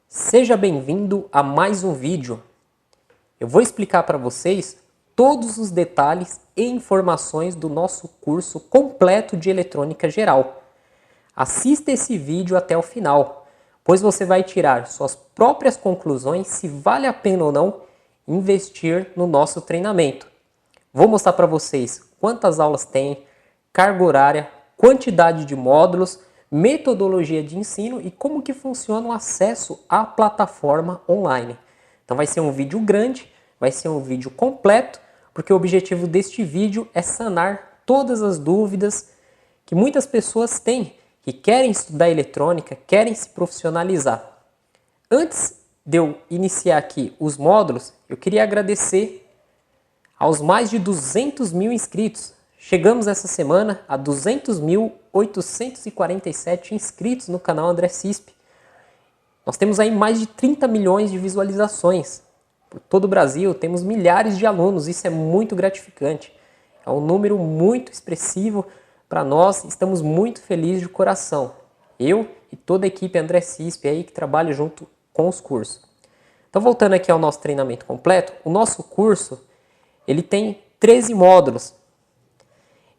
Seja bem-vindo a mais um vídeo. Eu vou explicar para vocês todos os detalhes e informações do nosso curso completo de eletrônica geral. Assista esse vídeo até o final, pois você vai tirar suas próprias conclusões se vale a pena ou não investir no nosso treinamento. Vou mostrar para vocês quantas aulas tem, carga horária, quantidade de módulos, metodologia de ensino e como que funciona o acesso à plataforma online. Então vai ser um vídeo grande, vai ser um vídeo completo, porque o objetivo deste vídeo é sanar todas as dúvidas que muitas pessoas têm, que querem estudar eletrônica, querem se profissionalizar. Antes de eu iniciar aqui os módulos, eu queria agradecer aos mais de 200 mil inscritos. Chegamos essa semana a 200.847 inscritos no canal André Cisp. Nós temos aí mais de 30 milhões de visualizações. Por todo o Brasil, temos milhares de alunos, isso é muito gratificante. É um número muito expressivo para nós, estamos muito felizes de coração. Eu e toda a equipe André Cisp aí que trabalha junto com os cursos. Então, voltando aqui ao nosso treinamento completo, o nosso curso ele tem 13 módulos.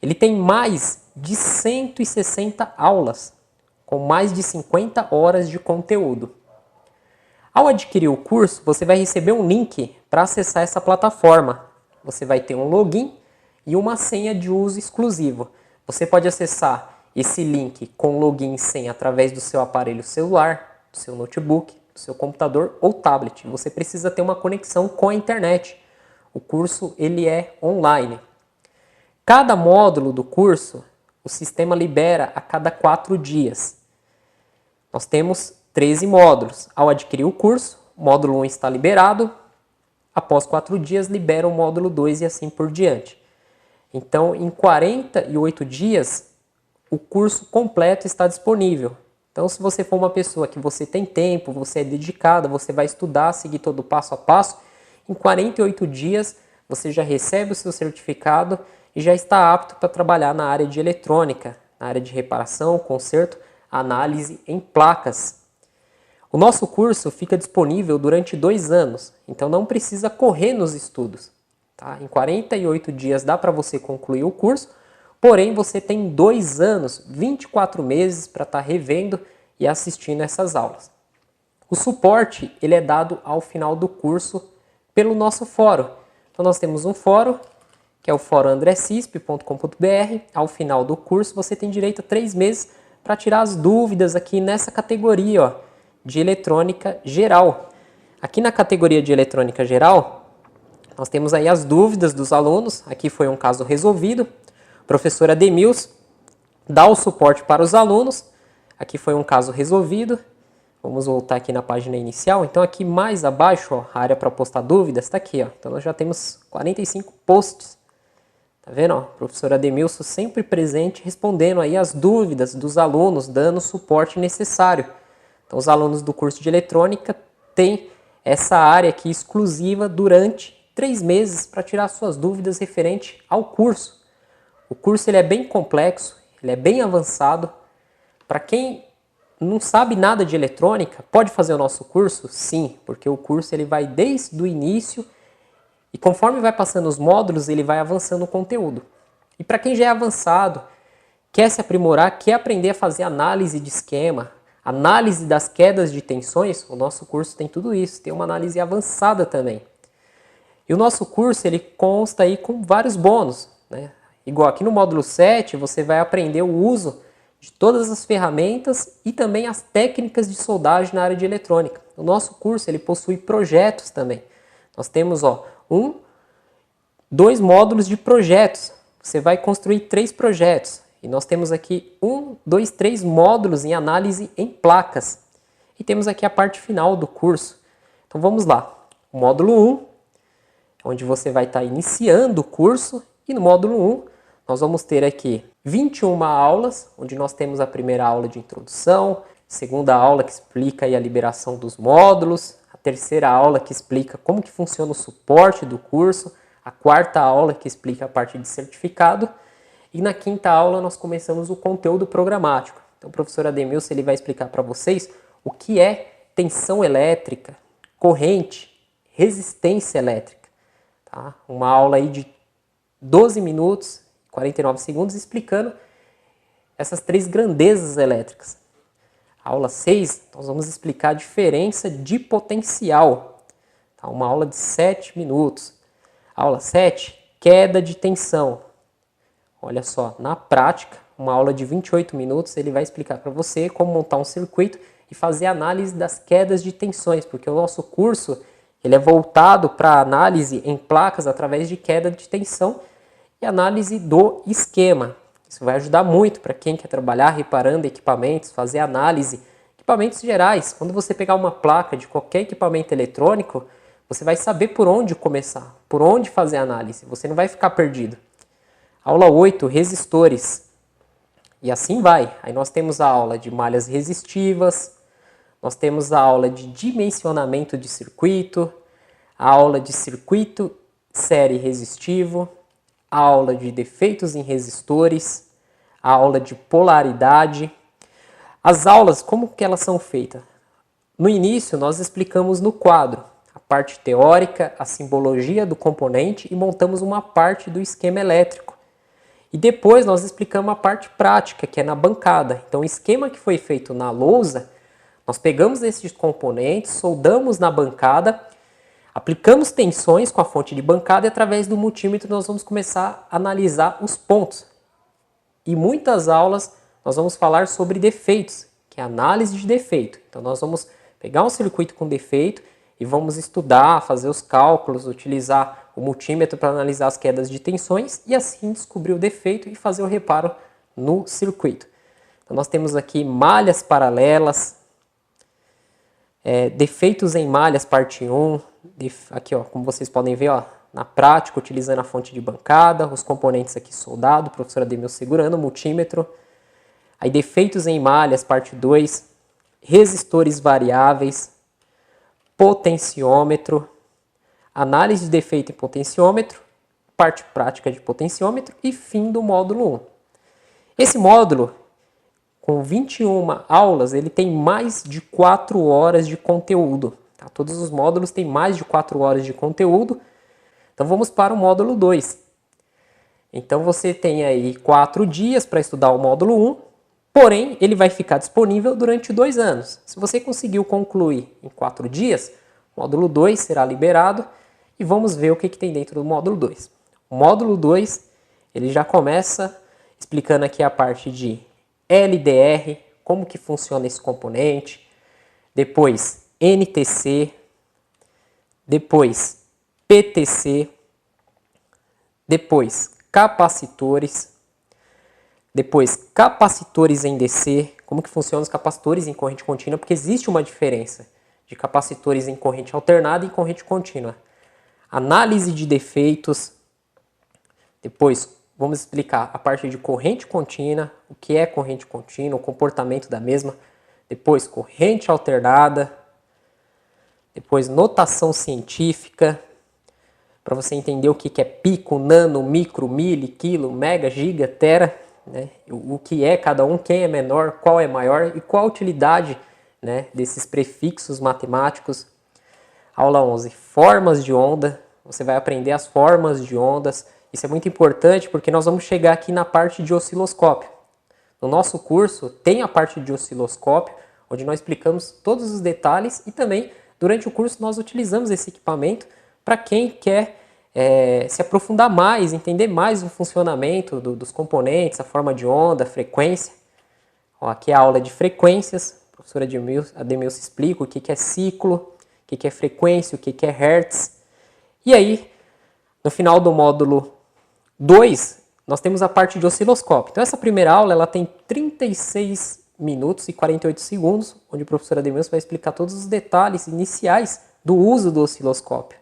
Ele tem mais de 160 aulas, com mais de 50 horas de conteúdo. Ao adquirir o curso, você vai receber um link para acessar essa plataforma. Você vai ter um login e uma senha de uso exclusivo. Você pode acessar esse link com login e senha através do seu aparelho celular, do seu notebook, do seu computador ou tablet. Você precisa ter uma conexão com a internet. O curso ele é online. Cada módulo do curso, o sistema libera a cada 4 dias. Nós temos 13 módulos. Ao adquirir o curso, o módulo 1 está liberado. Após 4 dias, libera o módulo 2 e assim por diante. Então, em 48 dias, o curso completo está disponível. Então, se você for uma pessoa que você tem tempo, você é dedicada, você vai estudar, seguir todo o passo a passo, em 48 dias, você já recebe o seu certificado e já está apto para trabalhar na área de eletrônica, na área de reparação, conserto, análise em placas. O nosso curso fica disponível durante 2 anos, então não precisa correr nos estudos. Tá? Em 48 dias dá para você concluir o curso, porém você tem 2 anos, 24 meses para estar revendo e assistindo essas aulas. O suporte ele é dado ao final do curso pelo nosso fórum. Então nós temos um fórum, que é o fórum andrecisp.com.br. Ao final do curso você tem direito a 3 meses para tirar as dúvidas aqui nessa categoria ó, de eletrônica geral. Aqui na categoria de eletrônica geral, nós temos aí as dúvidas dos alunos. Aqui foi um caso resolvido. O professor Ademils dá o suporte para os alunos. Aqui foi um caso resolvido. Vamos voltar aqui na página inicial. Então aqui mais abaixo, ó, a área para postar dúvidas está aqui. Ó. Então nós já temos 45 posts. Tá vendo? Ó? O professor Ademilson sempre presente, respondendo aí as dúvidas dos alunos, dando o suporte necessário. Então os alunos do curso de eletrônica têm essa área aqui exclusiva durante 3 meses para tirar suas dúvidas referente ao curso. O curso ele é bem complexo, ele é bem avançado. Para quem não sabe nada de eletrônica, pode fazer o nosso curso? Sim, porque o curso ele vai desde o início e conforme vai passando os módulos, ele vai avançando o conteúdo. E para quem já é avançado, quer se aprimorar, quer aprender a fazer análise de esquema, análise das quedas de tensões, o nosso curso tem tudo isso, tem uma análise avançada também. E o nosso curso ele consta aí com vários bônus, né? Igual aqui no módulo 7, você vai aprender o uso de todas as ferramentas e também as técnicas de soldagem na área de eletrônica. O nosso curso ele possui projetos também. Nós temos 2 módulos de projetos. Você vai construir 3 projetos. E nós temos aqui 3 módulos em análise em placas. E temos aqui a parte final do curso. Então vamos lá. O módulo 1, onde você vai estar iniciando o curso. E no módulo 1, nós vamos ter aqui 21 aulas, onde nós temos a primeira aula de introdução, segunda aula que explica aí a liberação dos módulos, a terceira aula que explica como que funciona o suporte do curso, a quarta aula que explica a parte de certificado e na quinta aula nós começamos o conteúdo programático. Então o professor Ademilson ele vai explicar para vocês o que é tensão elétrica, corrente, resistência elétrica. Tá? Uma aula aí de 12 minutos, 49 segundos, explicando essas três grandezas elétricas. Aula 6, nós vamos explicar a diferença de potencial. Tá? Uma aula de 7 minutos. Aula 7, queda de tensão. Olha só, na prática, uma aula de 28 minutos, ele vai explicar para você como montar um circuito e fazer análise das quedas de tensões, porque o nosso curso ele é voltado para análise em placas através de queda de tensão e análise do esquema. Isso vai ajudar muito para quem quer trabalhar reparando equipamentos, fazer análise, equipamentos gerais. Quando você pegar uma placa de qualquer equipamento eletrônico, você vai saber por onde começar, por onde fazer a análise. Você não vai ficar perdido. Aula 8, resistores. E assim vai. Aí nós temos a aula de malhas resistivas, nós temos a aula de dimensionamento de circuito, a aula de circuito série resistivo, a aula de defeitos em resistores, a aula de polaridade. As aulas, como que elas são feitas? No início, nós explicamos no quadro a parte teórica, a simbologia do componente e montamos uma parte do esquema elétrico. E depois nós explicamos a parte prática, que é na bancada. Então, o esquema que foi feito na lousa, nós pegamos esses componentes, soldamos na bancada, aplicamos tensões com a fonte de bancada e através do multímetro nós vamos começar a analisar os pontos. E muitas aulas nós vamos falar sobre defeitos, que é análise de defeito. Então nós vamos pegar um circuito com defeito e vamos estudar, fazer os cálculos, utilizar o multímetro para analisar as quedas de tensões e assim descobrir o defeito e fazer o reparo no circuito. Então nós temos aqui malhas paralelas, defeitos em malhas, parte 1, aqui ó, como vocês podem ver, ó, na prática, utilizando a fonte de bancada, os componentes aqui soldados, o professor Ademir segurando o multímetro. Aí defeitos em malhas, parte 2, resistores variáveis, potenciômetro, análise de defeito em potenciômetro, parte prática de potenciômetro e fim do módulo 1. Esse módulo, com 21 aulas, ele tem mais de 4 horas de conteúdo. Tá? Todos os módulos têm mais de 4 horas de conteúdo. Então vamos para o módulo 2. Então você tem aí 4 dias para estudar o módulo 1, porém ele vai ficar disponível durante 2 anos. Se você conseguiu concluir em 4 dias, o módulo 2 será liberado e vamos ver o que tem dentro do módulo 2. O módulo 2 ele já começa explicando aqui a parte de LDR, como que funciona esse componente, depois NTC, depois PTC, depois capacitores, depois capacitores em DC, como que funcionam os capacitores em corrente contínua, porque existe uma diferença de capacitores em corrente alternada e em corrente contínua. Análise de defeitos, depois vamos explicar a parte de corrente contínua, o que é corrente contínua, o comportamento da mesma, depois corrente alternada, depois notação científica, para você entender o que é pico, nano, micro, mili, quilo, mega, giga, tera, né? O que é cada um, quem é menor, qual é maior e qual a utilidade, né, desses prefixos matemáticos. Aula 11, formas de onda, você vai aprender as formas de ondas. Isso é muito importante porque nós vamos chegar aqui na parte de osciloscópio. No nosso curso tem a parte de osciloscópio, onde nós explicamos todos os detalhes e também durante o curso nós utilizamos esse equipamento para quem quer se aprofundar mais, entender mais o funcionamento dos componentes, a forma de onda, a frequência. Ó, aqui é a aula de frequências, a professora Ademilson explica o que é ciclo, o que é frequência, o que é hertz. E aí, no final do módulo 2, nós temos a parte de osciloscópio. Então essa primeira aula ela tem 36 minutos e 48 segundos, onde o professor Ademilson vai explicar todos os detalhes iniciais do uso do osciloscópio.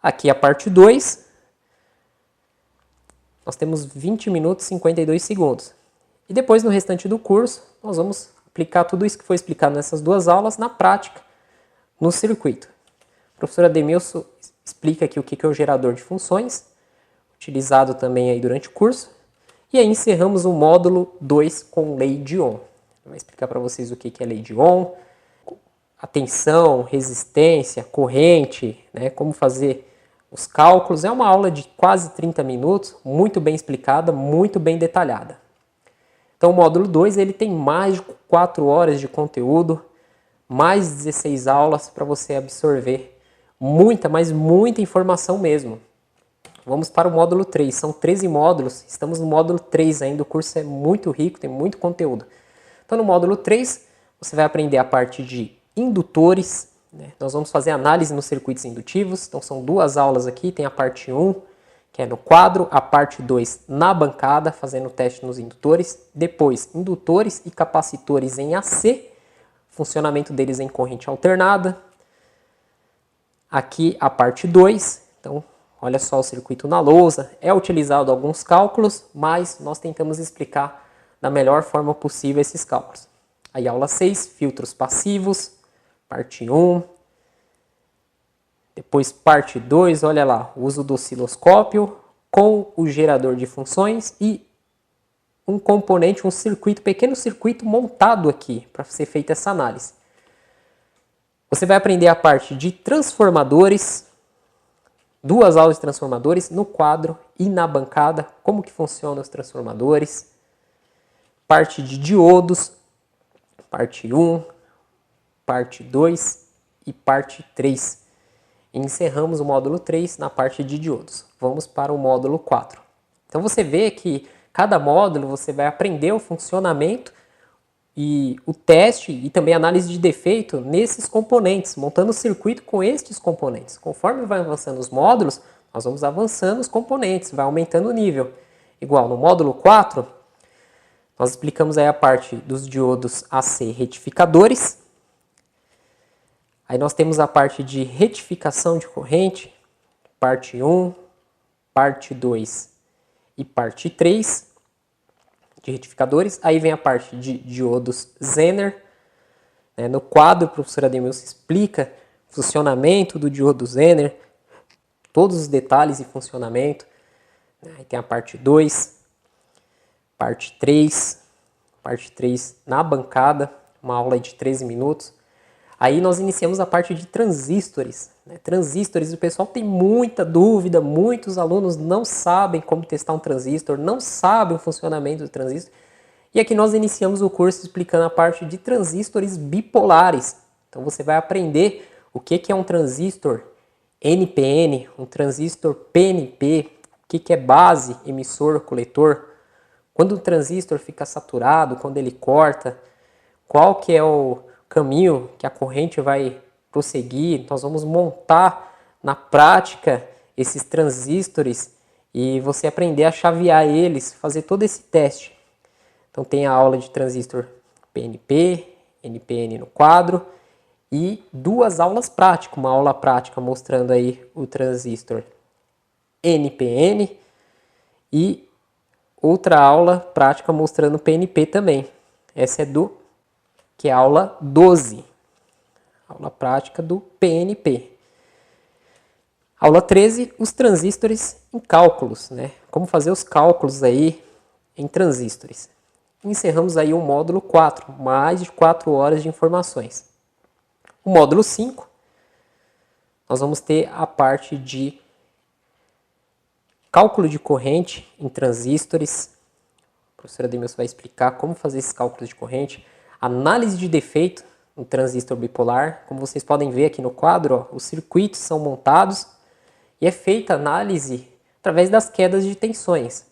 Aqui a parte 2, nós temos 20 minutos e 52 segundos. E depois no restante do curso, nós vamos aplicar tudo isso que foi explicado nessas 2 aulas na prática, no circuito. O professor Ademilson explica aqui o que é o gerador de funções, utilizado também aí durante o curso. E aí encerramos o módulo 2 com lei de Ohm. Vai explicar para vocês o que é lei de Ohm, a tensão, resistência, corrente, né, como fazer os cálculos. É uma aula de quase 30 minutos, muito bem explicada, muito bem detalhada. Então o módulo 2 ele tem mais de 4 horas de conteúdo, mais 16 aulas para você absorver muita, mas muita informação mesmo. Vamos para o módulo 3, são 13 módulos, estamos no módulo 3 ainda, o curso é muito rico, tem muito conteúdo. Então no módulo 3 você vai aprender a parte de indutores, né? Nós vamos fazer análise nos circuitos indutivos, então são 2 aulas aqui, tem a parte 1, que é no quadro, a parte 2 na bancada, fazendo o teste nos indutores, depois indutores e capacitores em AC, funcionamento deles em corrente alternada, aqui a parte 2, então olha só o circuito na lousa, é utilizado alguns cálculos, mas nós tentamos explicar da melhor forma possível esses cálculos. Aí aula 6, filtros passivos, parte 1, depois parte 2, olha lá, o uso do osciloscópio com o gerador de funções e um componente, um circuito, pequeno circuito montado aqui para ser feita essa análise. Você vai aprender a parte de transformadores, 2 aulas de transformadores no quadro e na bancada, como que funcionam os transformadores, parte de diodos, parte 1, parte 2 e parte 3. E encerramos o módulo 3 na parte de diodos. Vamos para o módulo 4. Então você vê que cada módulo você vai aprender o funcionamento e o teste e também a análise de defeito nesses componentes, montando o circuito com estes componentes. Conforme vai avançando os módulos, nós vamos avançando os componentes, vai aumentando o nível. Igual no módulo 4, nós explicamos aí a parte dos diodos AC retificadores. Aí nós temos a parte de retificação de corrente, parte 1, parte 2 e parte 3 de retificadores. Aí vem a parte de diodos Zener. No quadro, o professor Ademilson explica o funcionamento do diodo Zener, todos os detalhes e funcionamento. Aí tem a parte 2, parte 3 na bancada, uma aula de 13 minutos. Aí nós iniciamos a parte de transistores. Transistores, o pessoal tem muita dúvida, muitos alunos não sabem como testar um transistor, não sabem o funcionamento do transistor. E aqui nós iniciamos o curso explicando a parte de transistores bipolares. Então você vai aprender o que é um transistor NPN, um transistor PNP, o que é base, emissor, coletor, quando o transistor fica saturado, quando ele corta, qual que é o caminho que a corrente vai prosseguir. Nós vamos montar na prática esses transistores e você aprender a chavear eles, fazer todo esse teste. Então tem a aula de transistor PNP, NPN no quadro e 2 aulas práticas, uma aula prática mostrando aí o transistor NPN e outra aula prática mostrando o PNP também. Essa é que é a aula 12, aula prática do PNP. Aula 13, os transistores em cálculos, né? Como fazer os cálculos aí em transistores. Encerramos aí o módulo 4, mais de 4 horas de informações. O módulo 5, nós vamos ter a parte de cálculo de corrente em transistores. A professora Ademilson vai explicar como fazer esses cálculos de corrente. Análise de defeito no transistor bipolar. Como vocês podem ver aqui no quadro, ó, os circuitos são montados e é feita a análise através das quedas de tensões.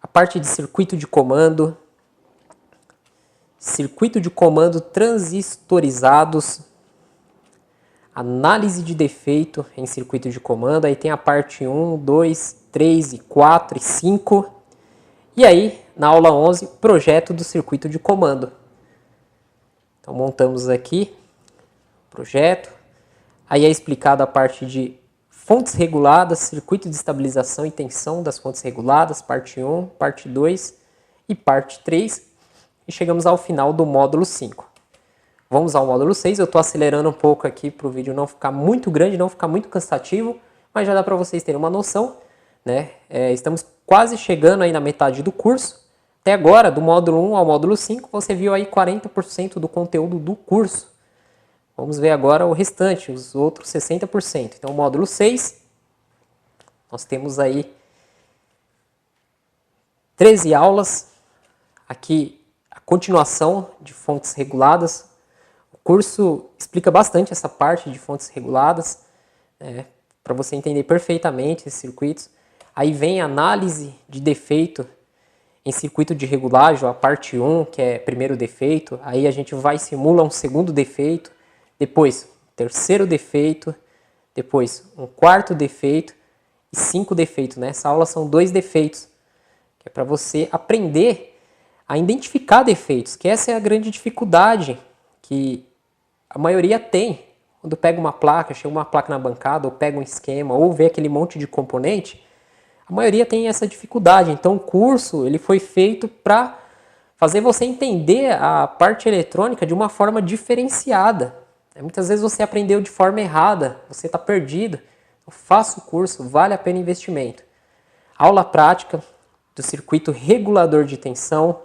A parte de circuito de comando transistorizados, análise de defeito em circuito de comando. Aí tem a parte 1, 2, 3 e 4 e 5. E aí, na aula 11, projeto do circuito de comando. Então montamos aqui o projeto, aí é explicada a parte de fontes reguladas, circuito de estabilização e tensão das fontes reguladas, parte 1, parte 2 e parte 3, e chegamos ao final do módulo 5. Vamos ao módulo 6, eu estou acelerando um pouco aqui para o vídeo não ficar muito grande, não ficar muito cansativo, mas já dá para vocês terem uma noção, né? Estamos quase chegando aí na metade do curso. Até agora, do módulo 1 ao módulo 5, você viu aí 40% do conteúdo do curso. Vamos ver agora o restante, os outros 60%. Então, o módulo 6, nós temos aí 13 aulas. Aqui, a continuação de fontes reguladas. O curso explica bastante essa parte de fontes reguladas, para você entender perfeitamente esses circuitos. Aí vem a análise de defeito em circuito de regulagem, a parte 1, que é primeiro defeito. Aí a gente vai e simula um segundo defeito, depois terceiro defeito, depois um quarto defeito e 5 defeitos. Nessa aula são 2 defeitos, que é para você aprender a identificar defeitos, que essa é a grande dificuldade que a maioria tem. Quando pega uma placa, chega uma placa na bancada, ou pega um esquema, ou vê aquele monte de componente, a maioria tem essa dificuldade. Então o curso ele foi feito para fazer você entender a parte eletrônica de uma forma diferenciada. Muitas vezes você aprendeu de forma errada, você está perdido. Então, faça o curso, vale a pena o investimento. Aula prática do circuito regulador de tensão.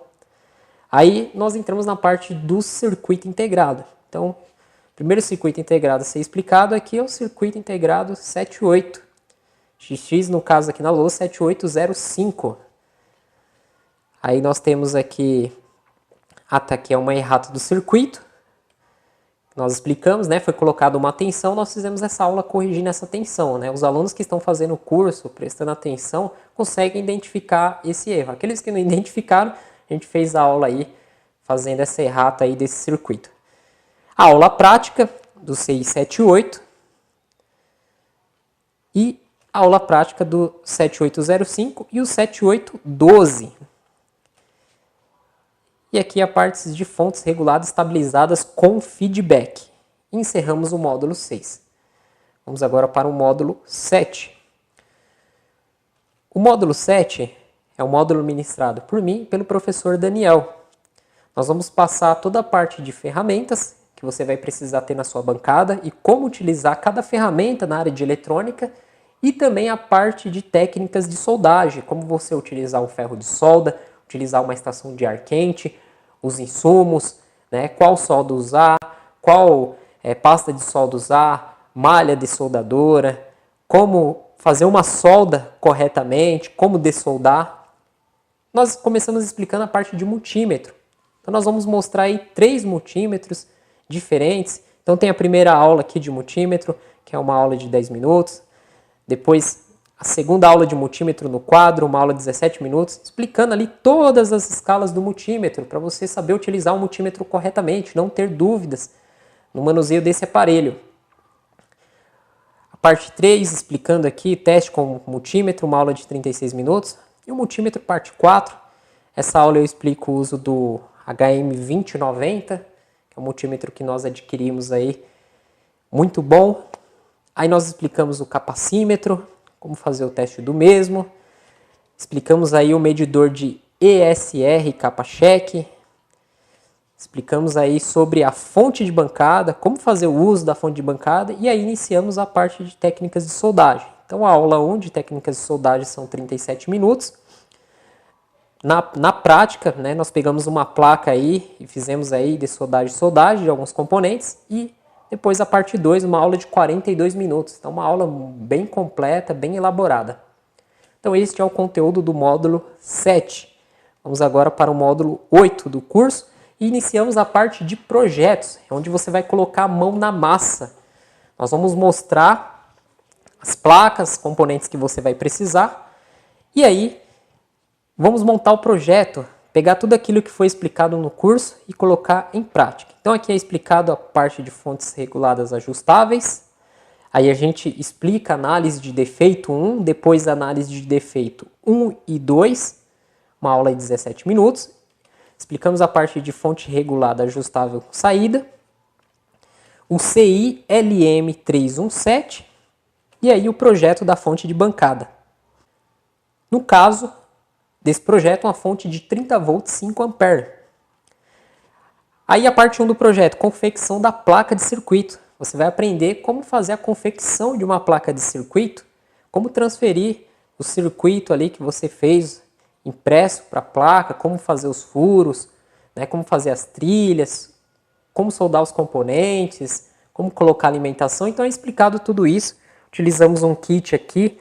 Aí nós entramos na parte do circuito integrado. Então, o primeiro circuito integrado a ser explicado aqui é o circuito integrado 78. XX, no caso aqui na lousa, 7805. Aí nós temos aqui, aqui é uma errata do circuito. Nós explicamos, foi colocada uma tensão, nós fizemos essa aula corrigindo essa tensão. Os alunos que estão fazendo o curso, prestando atenção, conseguem identificar esse erro. Aqueles que não identificaram, a gente fez a aula aí, fazendo essa errata aí desse circuito. A aula prática do 678 e a aula prática do 7805 e o 7812. E aqui a parte de fontes reguladas estabilizadas com feedback. Encerramos o módulo 6. Vamos agora para o módulo 7. O módulo 7 é um módulo ministrado por mim e pelo professor Daniel. Nós vamos passar toda a parte de ferramentas que você vai precisar ter na sua bancada e como utilizar cada ferramenta na área de eletrônica e também a parte de técnicas de soldagem, como você utilizar um ferro de solda, utilizar uma estação de ar quente, os insumos, qual solda usar, qual pasta de solda usar, malha de soldadora, como fazer uma solda corretamente, como dessoldar. Nós começamos explicando a parte de multímetro. Então nós vamos mostrar aí 3 multímetros diferentes. Então tem a primeira aula aqui de multímetro, que é uma aula de 10 minutos. Depois a segunda aula de multímetro no quadro, uma aula de 17 minutos, explicando ali todas as escalas do multímetro, para você saber utilizar o multímetro corretamente, não ter dúvidas no manuseio desse aparelho. A parte 3, explicando aqui, teste com multímetro, uma aula de 36 minutos. E o multímetro parte 4, essa aula eu explico o uso do HM2090, que é um multímetro que nós adquirimos aí, muito bom. Aí nós explicamos o capacímetro, como fazer o teste do mesmo. Explicamos aí o medidor de ESR capa-cheque. Explicamos aí sobre a fonte de bancada, como fazer o uso da fonte de bancada. E aí iniciamos a parte de técnicas de soldagem. Então a aula 1 de técnicas de soldagem são 37 minutos. Na prática, nós pegamos uma placa aí e fizemos aí de soldagem de alguns componentes e depois a parte 2, uma aula de 42 minutos. Então uma aula bem completa, bem elaborada. Então este é o conteúdo do módulo 7. Vamos agora para o módulo 8 do curso e iniciamos a parte de projetos, onde você vai colocar a mão na massa. Nós vamos mostrar as placas, componentes que você vai precisar e aí vamos montar o projeto, pegar tudo aquilo que foi explicado no curso e colocar em prática. Então aqui é explicado a parte de fontes reguladas ajustáveis. Aí a gente explica a análise de defeito 1, depois a análise de defeito 1 e 2, uma aula de 17 minutos. Explicamos a parte de fonte regulada ajustável com saída, o CI LM317 e aí o projeto da fonte de bancada. No caso desse projeto, uma fonte de 30 volts 5 ampere. Aí a parte 1 do projeto, confecção da placa de circuito. Você vai aprender como fazer a confecção de uma placa de circuito, como transferir o circuito ali que você fez impresso para a placa, como fazer os furos, como fazer as trilhas, como soldar os componentes, como colocar alimentação. Então é explicado tudo isso. Utilizamos um kit aqui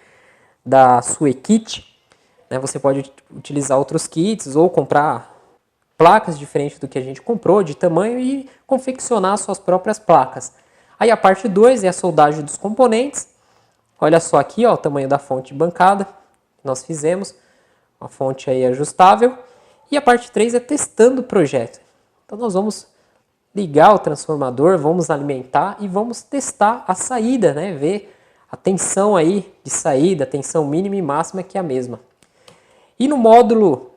da Suekit, né? Você pode utilizar outros kits ou comprar placas diferentes do que a gente comprou, de tamanho, e confeccionar suas próprias placas. Aí a parte 2 é a soldagem dos componentes. Olha só aqui, ó, o tamanho da fonte de bancada que nós fizemos, uma fonte aí ajustável. E a parte 3 é testando o projeto. Então nós vamos ligar o transformador, vamos alimentar e vamos testar a saída, né? Ver a tensão aí de saída, a tensão mínima e máxima, que é a mesma. E no módulo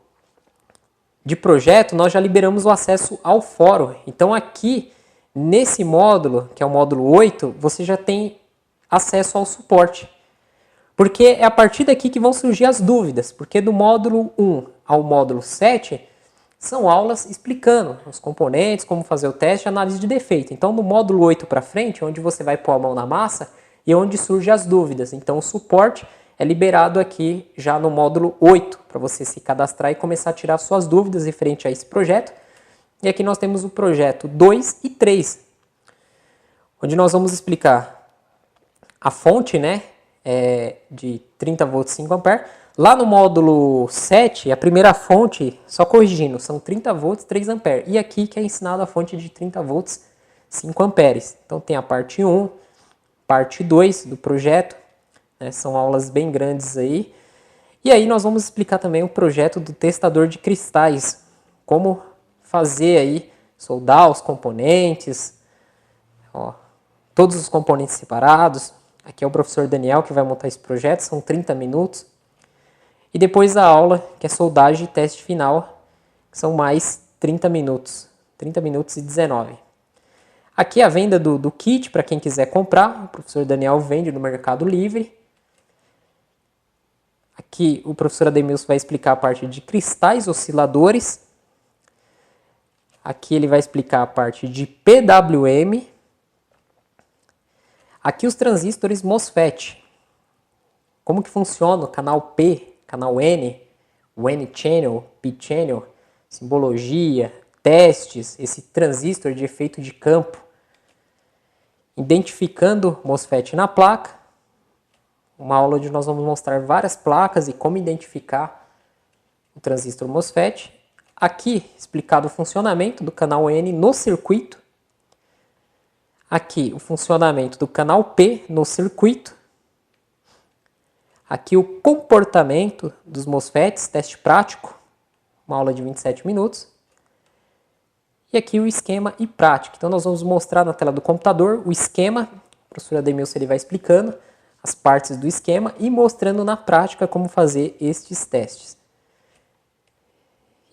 de projeto nós já liberamos o acesso ao fórum. Então aqui nesse módulo, que é o módulo 8, você já tem acesso ao suporte. Porque é a partir daqui que vão surgir as dúvidas. Porque do módulo 1 ao módulo 7 são aulas explicando os componentes, como fazer o teste e análise de defeito. Então no módulo 8 para frente, onde você vai pôr a mão na massa e onde surgem as dúvidas. Então o suporte é liberado aqui já no módulo 8, para você se cadastrar e começar a tirar suas dúvidas referente a esse projeto. E aqui nós temos o projeto 2 e 3, onde nós vamos explicar a fonte, né, de 30 volts 5 amperes. Lá no módulo 7, a primeira fonte, só corrigindo, são 30 volts 3 amperes. E aqui que é ensinado a fonte de 30 volts 5 amperes. Então tem a parte 1, parte 2 do projeto, né, são aulas bem grandes aí. E aí nós vamos explicar também o projeto do testador de cristais, como fazer aí, soldar os componentes, ó, todos os componentes separados. Aqui é o professor Daniel que vai montar esse projeto, são 30 minutos. E depois a aula, que é soldagem e teste final, que são mais 30 minutos e 19. Aqui é a venda do kit, para quem quiser comprar, o professor Daniel vende no Mercado Livre. Aqui o professor Ademilson vai explicar a parte de cristais osciladores. Aqui ele vai explicar a parte de PWM. Aqui os transistores MOSFET. Como que funciona o canal P, canal N, o N-channel, P-channel, simbologia, testes, esse transistor de efeito de campo. Identificando MOSFET na placa. Uma aula onde nós vamos mostrar várias placas e como identificar o transistor MOSFET. Aqui, explicado o funcionamento do canal N no circuito. Aqui, o funcionamento do canal P no circuito. Aqui, o comportamento dos MOSFETs, teste prático, uma aula de 27 minutos. E aqui o esquema e prática. Então, nós vamos mostrar na tela do computador o esquema. O professor Ademilson ele vai explicando as partes do esquema e mostrando na prática como fazer estes testes.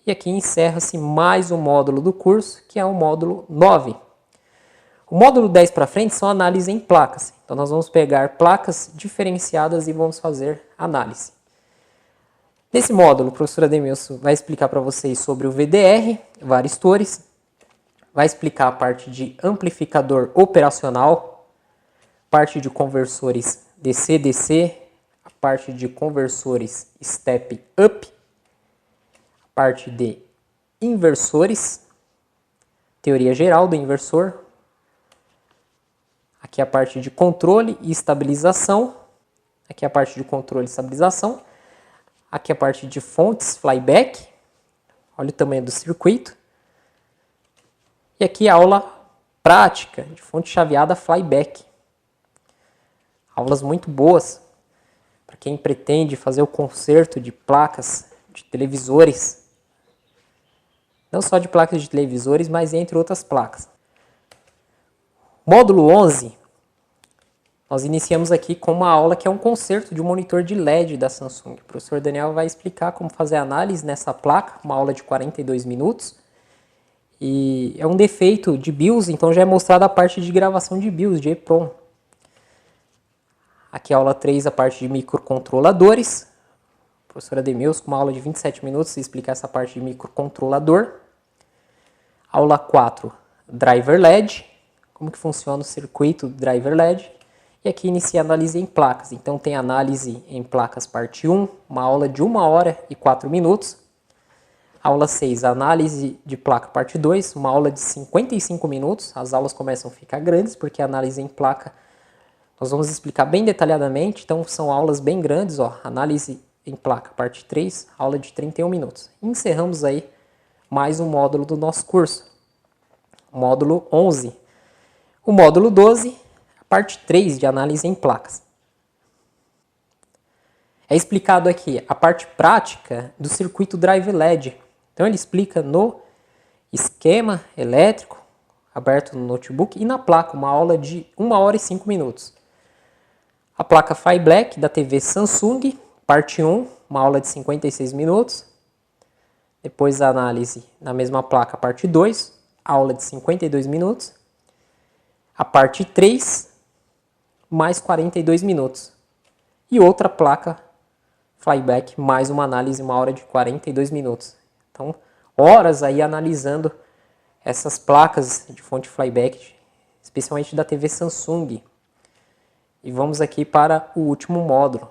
E aqui encerra-se mais um módulo do curso, que é o módulo 9. O módulo 10 para frente são análise em placas. Então nós vamos pegar placas diferenciadas e vamos fazer análise. Nesse módulo, o professor Ademilson vai explicar para vocês sobre o VDR, varistores, vai explicar a parte de amplificador operacional, parte de conversores DC-DC, a parte de conversores step-up, parte de inversores, teoria geral do inversor. Aqui a parte de controle e estabilização. Aqui a parte de controle e estabilização. Aqui a parte de fontes flyback. Olha o tamanho do circuito. E aqui a aula prática de fonte chaveada flyback. Aulas muito boas para quem pretende fazer o conserto de placas de televisores. Não só de placas de televisores, mas entre outras placas. Módulo 11, nós iniciamos aqui com uma aula que é um conserto de um monitor de LED da Samsung. O professor Daniel vai explicar como fazer análise nessa placa, uma aula de 42 minutos. E é um defeito de BIOS, então já é mostrada a parte de gravação de BIOS, de EEPROM. Aqui a aula 3, a parte de microcontroladores. Professora Ademilson, com uma aula de 27 minutos, explicar essa parte de microcontrolador. Aula 4, driver LED, como que funciona o circuito do driver LED. E aqui inicia a análise em placas. Então tem análise em placas parte 1, uma aula de 1 hora e 4 minutos. Aula 6, análise de placa parte 2, uma aula de 55 minutos. As aulas começam a ficar grandes, porque a análise em placa nós vamos explicar bem detalhadamente, então são aulas bem grandes, ó, análise em placa parte 3, aula de 31 minutos. Encerramos aí mais um módulo do nosso curso, módulo 11. O módulo 12, a parte 3 de análise em placas. É explicado aqui a parte prática do circuito drive LED. Então ele explica no esquema elétrico, aberto no notebook, e na placa, uma aula de 1 hora e 5 minutos. A placa Fly Black da TV Samsung, parte 1, uma aula de 56 minutos. Depois a análise na mesma placa, parte 2, aula de 52 minutos. A parte 3, mais 42 minutos. E outra placa Flyback, mais uma análise, 1 hora de 42 minutos. Então, horas aí analisando essas placas de fonte Flyback, especialmente da TV Samsung. E vamos aqui para o último módulo,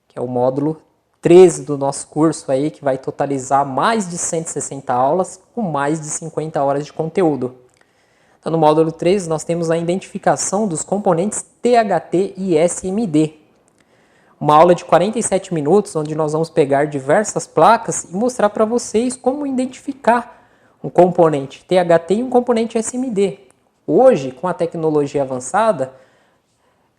que é o módulo 13 do nosso curso aí, que vai totalizar mais de 160 aulas com mais de 50 horas de conteúdo. Então, no módulo 13 nós temos a identificação dos componentes THT e SMD. Uma aula de 47 minutos, onde nós vamos pegar diversas placas e mostrar para vocês como identificar um componente THT e um componente SMD. Hoje, com a tecnologia avançada,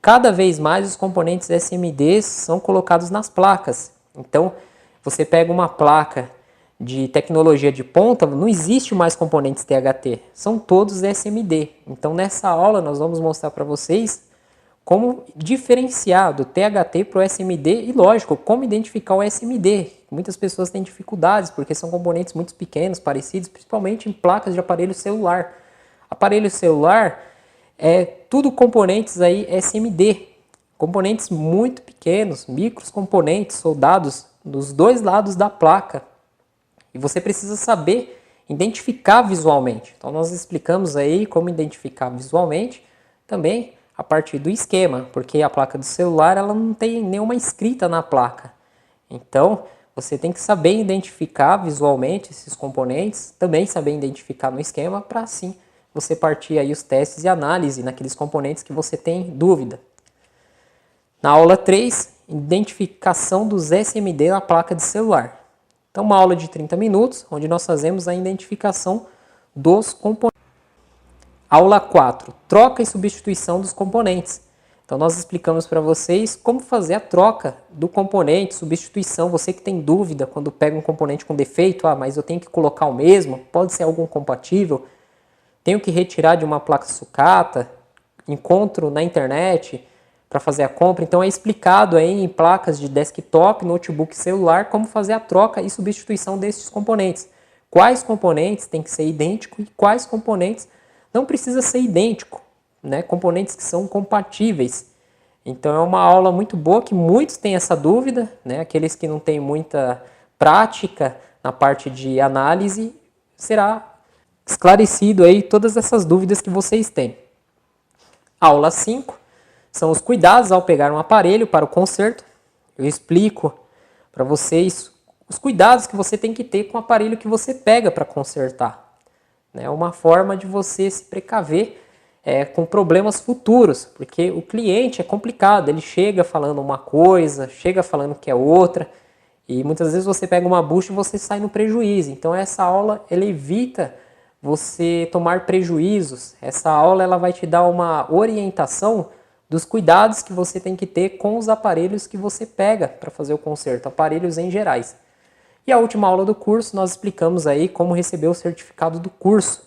cada vez mais os componentes SMD são colocados nas placas. Então, você pega uma placa de tecnologia de ponta, não existe mais componentes THT, são todos SMD. Então, nessa aula, nós vamos mostrar para vocês como diferenciar do THT para o SMD e, lógico, como identificar o SMD. Muitas pessoas têm dificuldades porque são componentes muito pequenos, parecidos, principalmente em placas de aparelho celular. Aparelho celular é tudo componentes aí SMD, componentes muito pequenos, micros componentes soldados dos dois lados da placa. E você precisa saber identificar visualmente. Então nós explicamos aí como identificar visualmente também a partir do esquema, porque a placa do celular ela não tem nenhuma escrita na placa. Então, você tem que saber identificar visualmente esses componentes, também saber identificar no esquema, para assim você partir aí os testes e análise naqueles componentes que você tem dúvida. Na aula 3, identificação dos SMD na placa de celular. Então, uma aula de 30 minutos, onde nós fazemos a identificação dos componentes. Aula 4, troca e substituição dos componentes. Então nós explicamos para vocês como fazer a troca do componente, substituição. Você que tem dúvida quando pega um componente com defeito, mas eu tenho que colocar o mesmo, pode ser algum compatível, tenho que retirar de uma placa sucata, encontro na internet para fazer a compra. Então é explicado aí em placas de desktop, notebook, celular, como fazer a troca e substituição desses componentes. Quais componentes tem que ser idênticos e quais componentes não precisa ser idêntico, né? Componentes que são compatíveis. Então é uma aula muito boa que muitos têm essa dúvida, né? Aqueles que não têm muita prática na parte de análise, será esclarecido aí todas essas dúvidas que vocês têm. Aula 5 são os cuidados ao pegar um aparelho para o conserto. Eu explico para vocês os cuidados que você tem que ter com o aparelho que você pega para consertar. É uma forma de você se precaver com problemas futuros, porque o cliente é complicado, ele chega falando uma coisa, chega falando que é outra, e muitas vezes você pega uma bucha e você sai no prejuízo. Então essa aula ela evita você tomar prejuízos. Essa aula ela vai te dar uma orientação dos cuidados que você tem que ter com os aparelhos que você pega para fazer o conserto, aparelhos em gerais. E a última aula do curso nós explicamos aí como receber o certificado do curso,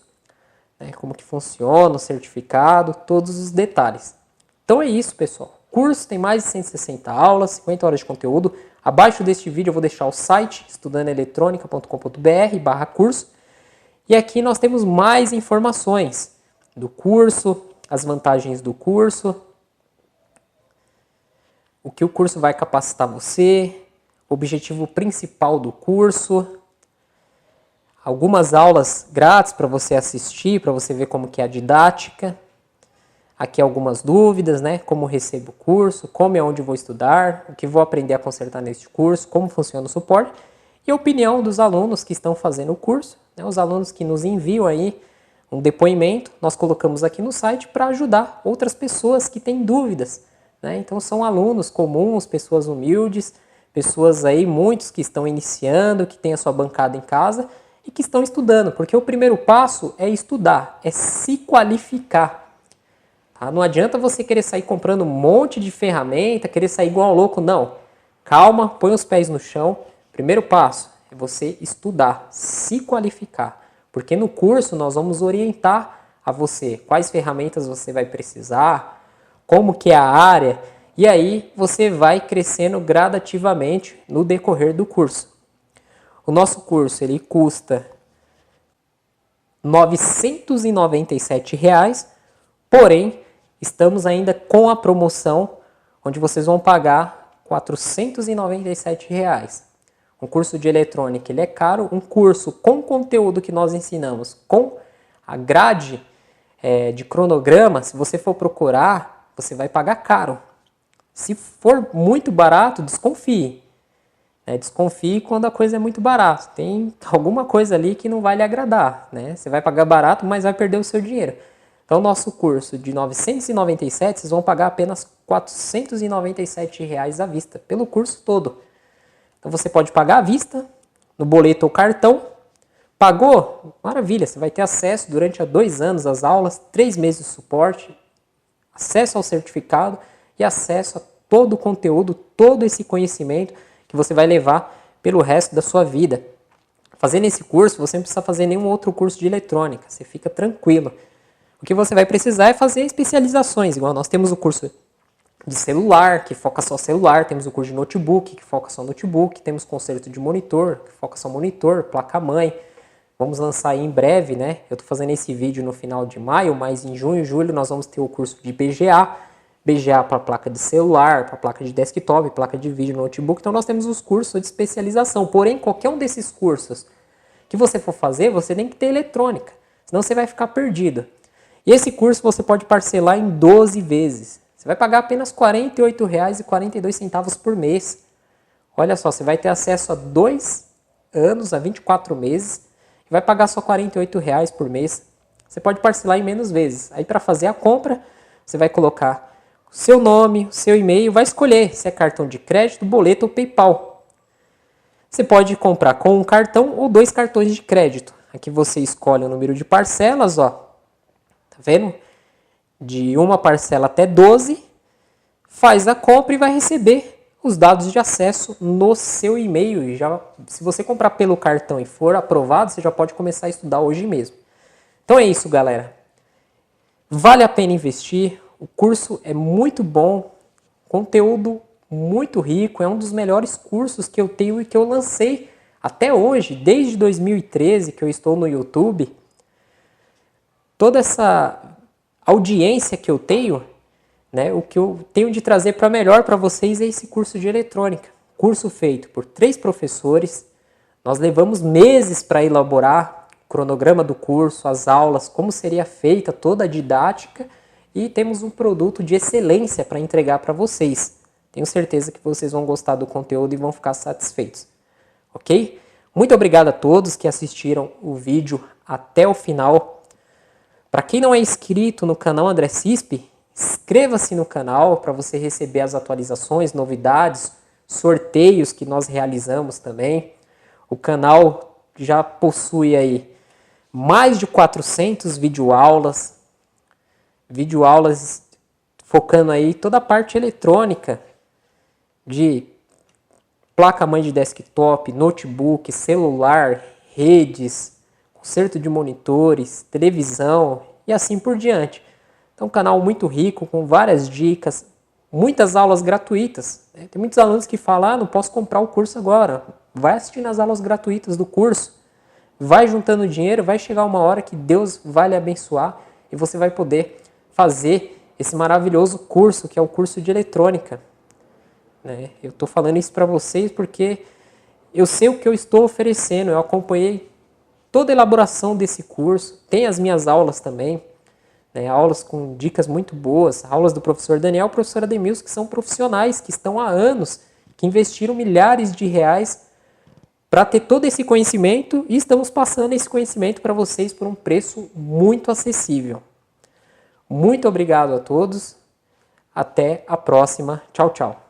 né? Como que funciona o certificado, todos os detalhes. Então é isso, pessoal. O curso tem mais de 160 aulas, 50 horas de conteúdo. Abaixo deste vídeo eu vou deixar o site estudandoeletronica.com.br/curso. E aqui nós temos mais informações do curso, as vantagens do curso, o que o curso vai capacitar você, o objetivo principal do curso, algumas aulas grátis para você assistir, para você ver como que é a didática. Aqui algumas dúvidas, né? Como recebo o curso, como e onde vou estudar, o que vou aprender a consertar neste curso, como funciona o suporte. e a opinião dos alunos que estão fazendo o curso, né, os alunos que nos enviam aí um depoimento, nós colocamos aqui no site para ajudar outras pessoas que têm dúvidas, né? Então são alunos comuns, pessoas humildes, pessoas aí, muitos que estão iniciando, que têm a sua bancada em casa e que estão estudando, porque o primeiro passo é estudar, é se qualificar. Tá? Não adianta você querer sair comprando um monte de ferramenta, querer sair igual louco, não. Calma, põe os pés no chão. Primeiro passo é você estudar, se qualificar. Porque no curso nós vamos orientar a você quais ferramentas você vai precisar, como que é a área, e aí você vai crescendo gradativamente no decorrer do curso. O nosso curso ele custa R$ 997, porém estamos ainda com a promoção onde vocês vão pagar R$ 497. Um curso de eletrônica ele é caro, um curso com conteúdo que nós ensinamos, com a grade de cronograma, se você for procurar, você vai pagar caro. Se for muito barato, desconfie. Desconfie quando a coisa é muito barata. Tem alguma coisa ali que não vai lhe agradar. Né? Você vai pagar barato, mas vai perder o seu dinheiro. Então, nosso curso de R$ 997, vocês vão pagar apenas R$ 497 à vista, pelo curso todo. Então, você pode pagar à vista, no boleto ou cartão. Pagou? Maravilha, você vai ter acesso durante 2 anos às aulas, 3 meses de suporte, acesso ao certificado e acesso a todo o conteúdo, todo esse conhecimento que você vai levar pelo resto da sua vida. Fazendo esse curso, você não precisa fazer nenhum outro curso de eletrônica, você fica tranquilo. O que você vai precisar é fazer especializações, igual nós temos o curso de celular, que foca só celular, temos o curso de notebook, que foca só notebook, temos conserto de monitor, que foca só monitor, placa-mãe. Vamos lançar aí em breve, né? Eu estou fazendo esse vídeo no final de maio, mas em junho e julho nós vamos ter o curso de BGA para placa de celular, para placa de desktop, placa de vídeo, notebook. Então nós temos os cursos de especialização. Porém, qualquer um desses cursos que você for fazer, você tem que ter eletrônica, senão você vai ficar perdido. E esse curso você pode parcelar em 12 vezes. Você vai pagar apenas R$ 48,42 por mês. Olha só, você vai ter acesso a 2 anos, a 24 meses, e vai pagar só R$ 48 por mês. Você pode parcelar em menos vezes. Aí para fazer a compra, você vai colocar o seu nome, o seu e-mail, vai escolher se é cartão de crédito, boleto ou PayPal. Você pode comprar com um cartão ou 2 cartões de crédito. Aqui você escolhe o número de parcelas, ó. Tá vendo? De uma parcela até 12, faz a compra e vai receber os dados de acesso no seu e-mail. E já, se você comprar pelo cartão e for aprovado, você já pode começar a estudar hoje mesmo. Então é isso, galera. Vale a pena investir. O curso é muito bom, conteúdo muito rico, é um dos melhores cursos que eu tenho e que eu lancei até hoje, desde 2013 que eu estou no YouTube. Toda essa audiência que eu tenho, né, o que eu tenho de trazer para melhor para vocês é esse curso de eletrônica. Curso feito por 3 professores. Nós levamos meses para elaborar o cronograma do curso, as aulas, como seria feita toda a didática, e temos um produto de excelência para entregar para vocês. Tenho certeza que vocês vão gostar do conteúdo e vão ficar satisfeitos. Ok? Muito obrigado a todos que assistiram o vídeo até o final. Para quem não é inscrito no canal André Cisp, inscreva-se no canal para você receber as atualizações, novidades, sorteios que nós realizamos também. O canal já possui aí mais de 400 videoaulas focando aí toda a parte eletrônica de placa-mãe de desktop, notebook, celular, redes, conserto de monitores, televisão e assim por diante. Então, um canal muito rico, com várias dicas, muitas aulas gratuitas. Tem muitos alunos que falam, não posso comprar o curso agora. Vai assistindo as aulas gratuitas do curso, vai juntando dinheiro, vai chegar uma hora que Deus vai lhe abençoar e você vai poder fazer esse maravilhoso curso, que é o curso de eletrônica. Eu estou falando isso para vocês porque eu sei o que eu estou oferecendo, eu acompanhei toda a elaboração desse curso, tem as minhas aulas também, aulas com dicas muito boas, aulas do professor Daniel e professora Ademilson, que são profissionais, que estão há anos, que investiram milhares de reais para ter todo esse conhecimento e estamos passando esse conhecimento para vocês por um preço muito acessível. Muito obrigado a todos. Até a próxima. Tchau, tchau.